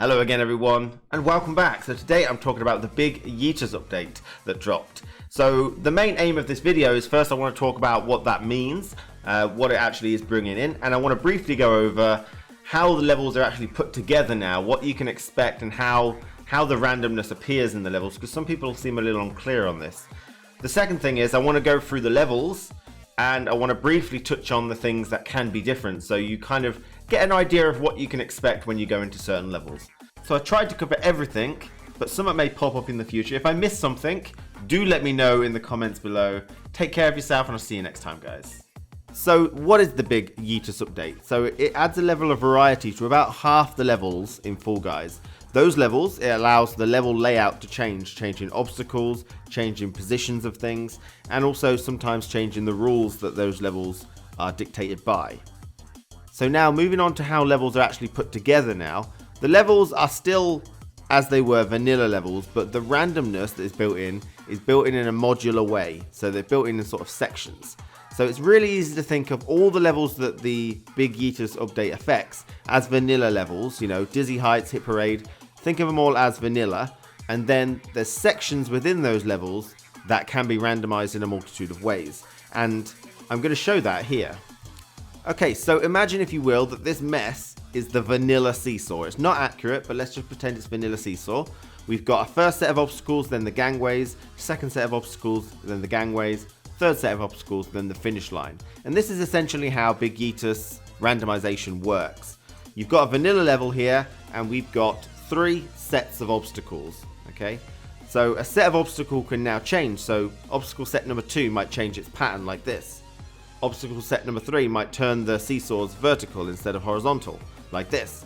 Hello again everyone, and welcome back. So today I'm talking about the Big Yeetus update that dropped. So the main aim of this video is first I want to talk about what that means, what it actually is bringing in, and I want to briefly go over how the levels are actually put together now, what you can expect, and how the randomness appears in the levels, because some people seem a little unclear on this. The second thing is I want to go through the levels, and I want to briefly touch on the things that can be different, so you kind of get an idea of what you can expect when you go into certain levels. So I tried to cover everything, but something may pop up in the future. If I miss something, do let me know in the comments below. Take care of yourself, and I'll see you next time, guys. So what is the Big Yeetus update? So it adds a level of variety to about half the levels in Fall Guys. Those levels, it allows the level layout to change, changing obstacles, changing positions of things, and also sometimes changing the rules that those levels are dictated by. So now moving on to how levels are actually put together now. The levels are still as they were vanilla levels, but the randomness that is built in a modular way. So they're built in sort of sections. So it's really easy to think of all the levels that the Big Yeetus update affects as vanilla levels, you know, Dizzy Heights, Hit Parade. Think of them all as vanilla, and then there's sections within those levels that can be randomized in a multitude of ways. And I'm going to show that here. Okay, so imagine, if you will, that this mess is the vanilla Seesaw. It's not accurate, but let's just pretend it's vanilla Seesaw. We've got a first set of obstacles, then the gangways, second set of obstacles, then the gangways, third set of obstacles, then the finish line. And this is essentially how Big Yeetus randomization works. You've got a vanilla level here, and we've got 3 sets of obstacles, okay? So a set of obstacle can now change. So obstacle set number 2 might change its pattern like this. Obstacle set number 3 might turn the seesaws vertical instead of horizontal, like this.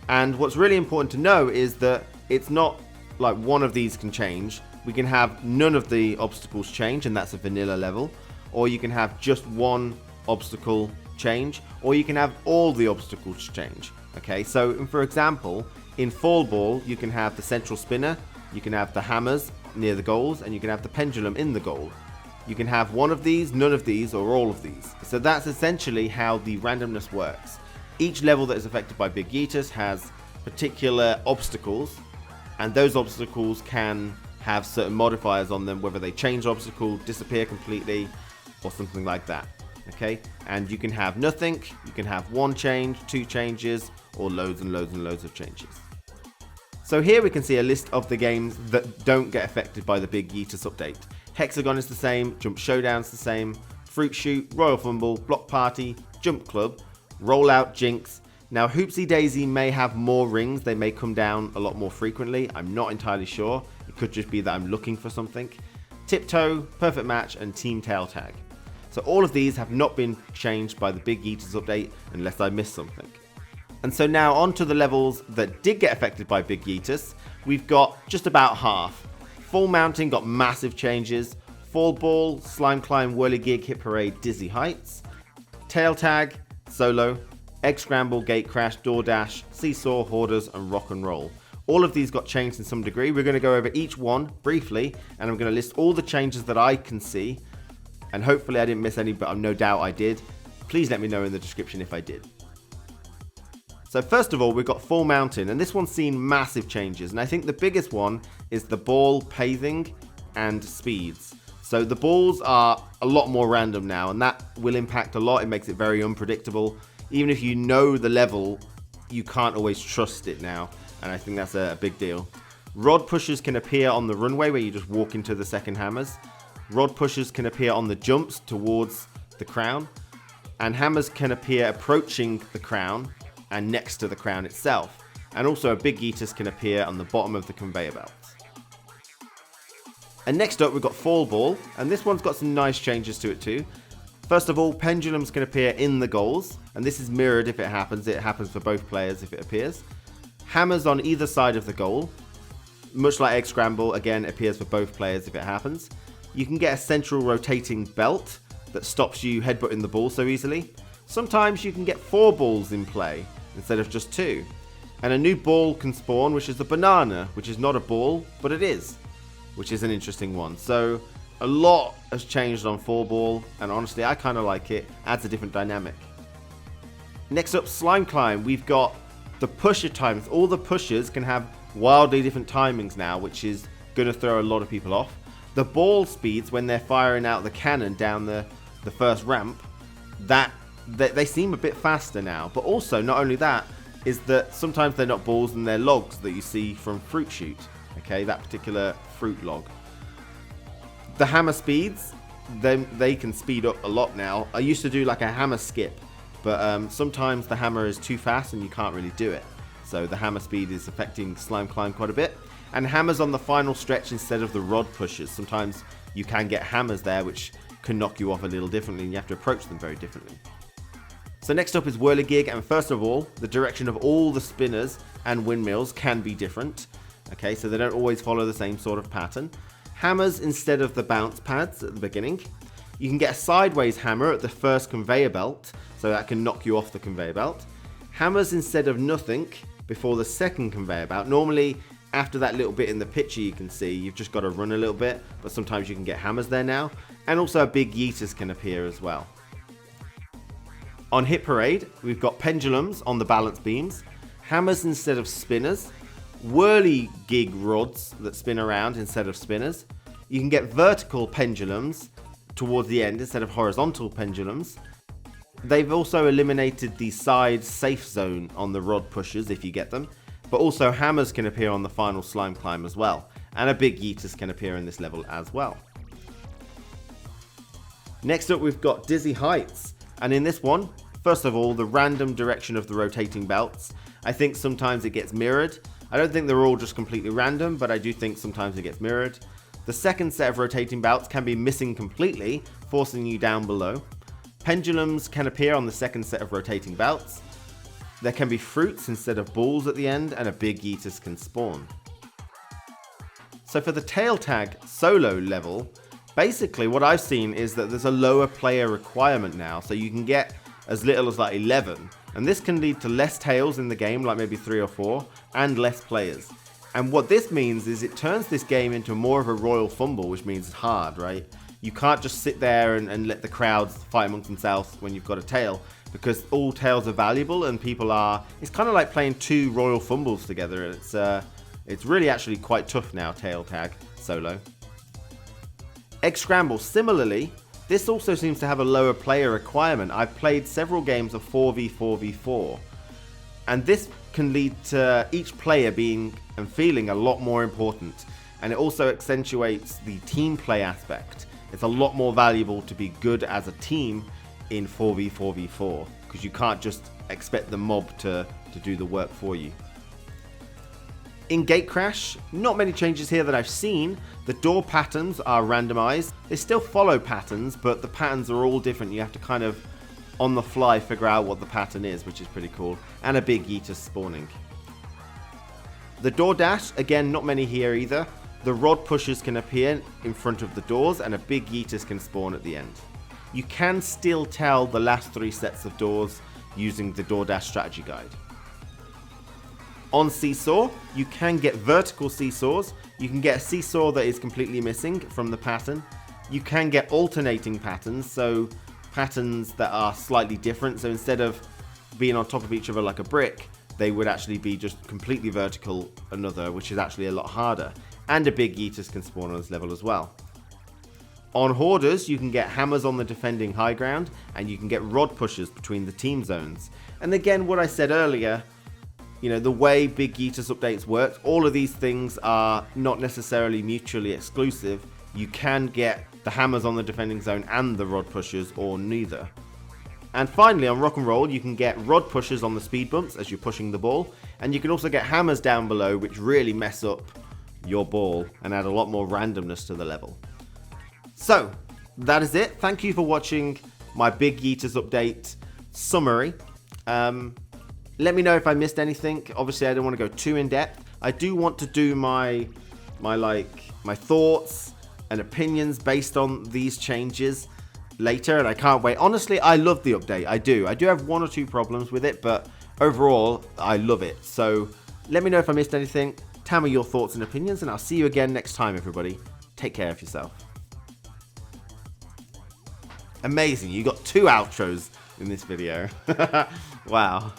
And what's really important to know is that it's not like one of these can change. We can have none of the obstacles change, and that's a vanilla level. Or you can have just one obstacle change, or you can have all the obstacles change. Okay, so for example, in Fall Ball, you can have the central spinner, you can have the hammers near the goals, and you can have the pendulum in the goal. You can have one of these, none of these, or all of these. So that's essentially how the randomness works. Each level that is affected by Big Yeetus has particular obstacles, and those obstacles can have certain modifiers on them, whether they change the obstacle, disappear completely, or something like that. Okay, and you can have nothing, you can have 1 change, 2 changes, or loads and loads and loads of changes. So here we can see a list of the games that don't get affected by the Big Yeetus update. Hexagon is the same, Jump Showdown's the same, Fruit Shoot, Royal Fumble, Block Party, Jump Club, Rollout, Jinx. Now Hoopsie Daisy may have more rings, they may come down a lot more frequently, I'm not entirely sure. It could just be that I'm looking for something. Tiptoe, Perfect Match, and Team Tail Tag. So all of these have not been changed by the Big Yeetus update unless I missed something. And so now on to the levels that did get affected by Big Yeetus. We've got just about half. Full Mountain got massive changes. Fall Ball, Slime Climb, Whirlygig, Hit Parade, Dizzy Heights. Tail Tag, Solo, Egg Scramble, Gatecrash, Doordash, Seesaw, Hoarders, and Rock and Roll. All of these got changed in some degree. We're going to go over each one briefly, and I'm going to list all the changes that I can see. And hopefully I didn't miss any, but I've no doubt I did. Please let me know in the description if I did. So first of all, we've got Fall Mountain, and this one's seen massive changes, and I think the biggest one is the ball paving and speeds. So the balls are a lot more random now, and that will impact a lot. It makes it very unpredictable. Even if you know the level, you can't always trust it now, and I think that's a big deal. Rod pushers can appear on the runway where you just walk into the second hammers. Rod pushers can appear on the jumps towards the crown, and hammers can appear approaching the crown and next to the crown itself. And also a Big Yeetus can appear on the bottom of the conveyor belt. And next up we've got Fall Ball, and this one's got some nice changes to it too. First of all, pendulums can appear in the goals, and this is mirrored if it happens. It happens for both players if it appears. Hammers on either side of the goal, much like Egg Scramble, again appears for both players if it happens. You can get a central rotating belt that stops you headbutting the ball so easily. Sometimes you can get 4 balls in play instead of just 2. And a new ball can spawn, which is the banana, which is not a ball, but it is, which is an interesting one. So a lot has changed on Fall Ball, and honestly I kind of like it. Adds a different dynamic. Next up, Slime Climb. We've got The pusher times, all the pushers can have wildly different timings now, which is going to throw a lot of people off. The ball speeds when they're firing out the cannon down the first ramp, they seem a bit faster now. But also, not only that, is that sometimes they're not balls and they're logs that you see from Fruit Shoot. Okay, that particular fruit log. The hammer speeds, they can speed up a lot now. I used to do like a hammer skip, but sometimes the hammer is too fast and you can't really do it. So the hammer speed is affecting Slime Climb quite a bit. And hammers on the final stretch instead of the rod pushers. Sometimes you can get hammers there which can knock you off a little differently and you have to approach them very differently. So next up is Whirlygig, and first of all, the direction of all the spinners and windmills can be different. Okay, so they don't always follow the same sort of pattern. Hammers instead of the bounce pads at the beginning. You can get a sideways hammer at the first conveyor belt, so that can knock you off the conveyor belt. Hammers instead of nothing before the second conveyor belt. Normally, after that little bit in the picture you can see, you've just got to run a little bit, but sometimes you can get hammers there now. And also a Big Yeetus can appear as well. On Hit Parade, we've got pendulums on the balance beams, hammers instead of spinners, Whirlygig rods that spin around instead of spinners. You can get vertical pendulums towards the end instead of horizontal pendulums. They've also eliminated the side safe zone on the rod pushers if you get them, but also hammers can appear on the final Slime Climb as well, and a Big Yeetus can appear in this level as well. Next up we've got Dizzy Heights, and in this one, first of all, the random direction of the rotating belts. I think sometimes it gets mirrored. I don't think they're all just completely random, but I do think sometimes it gets mirrored. The second set of rotating belts can be missing completely, forcing you down below. Pendulums can appear on the second set of rotating belts. There can be fruits instead of balls at the end, and a Big Yeetus can spawn. So for the tail tag solo level, basically what I've seen is that there's a lower player requirement now, so you can get as little as like 11, and this can lead to less tails in the game, like maybe 3 or 4, and less players. And what this means is it turns this game into more of a royal fumble, which means it's hard, right? You can't just sit there and let the crowds fight amongst themselves when you've got a tail, because all tails are valuable and people are, it's kind of like playing 2 royal fumbles together. It's really actually quite tough now, tail tag solo. Egg Scramble, similarly, this also seems to have a lower player requirement. I've played several games of 4v4v4, and this can lead to each player being and feeling a lot more important, and it also accentuates the team play aspect. It's a lot more valuable to be good as a team in 4v4v4, because you can't just expect the mob to do the work for you. In Gatecrash, not many changes here that I've seen. The door patterns are randomized. They still follow patterns, but the patterns are all different. You have to kind of, on the fly, figure out what the pattern is, which is pretty cool. And a Big Yeetus spawning. The Doordash, again, not many here either. The rod pushers can appear in front of the doors, and a Big Yeetus can spawn at the end. You can still tell the last 3 sets of doors using the Doordash strategy guide. On Seesaw, you can get vertical seesaws. You can get a seesaw that is completely missing from the pattern. You can get alternating patterns, so patterns that are slightly different. So instead of being on top of each other like a brick, they would actually be just completely vertical another, which is actually a lot harder. And a Big Yeetus can spawn on this level as well. On Hoarders, you can get hammers on the defending high ground, and you can get rod pushers between the team zones. And again, what I said earlier, you know, the way Big Yeetus updates work, all of these things are not necessarily mutually exclusive. You can get the hammers on the defending zone and the rod pushers, or neither. And finally, on Rock and Roll, you can get rod pushers on the speed bumps as you're pushing the ball, and you can also get hammers down below, which really mess up your ball and add a lot more randomness to the level. So, that is it. Thank you for watching my Big Yeetus update summary. Let me know if I missed anything. Obviously, I don't want to go too in depth. I do want to do my thoughts and opinions based on these changes later, and I can't wait. Honestly, I love the update. I do have 1 or 2 problems with it, but overall, I love it. So let me know if I missed anything. Tell me your thoughts and opinions, and I'll see you again next time, everybody. Take care of yourself. Amazing, you got 2 outros in this video. Wow.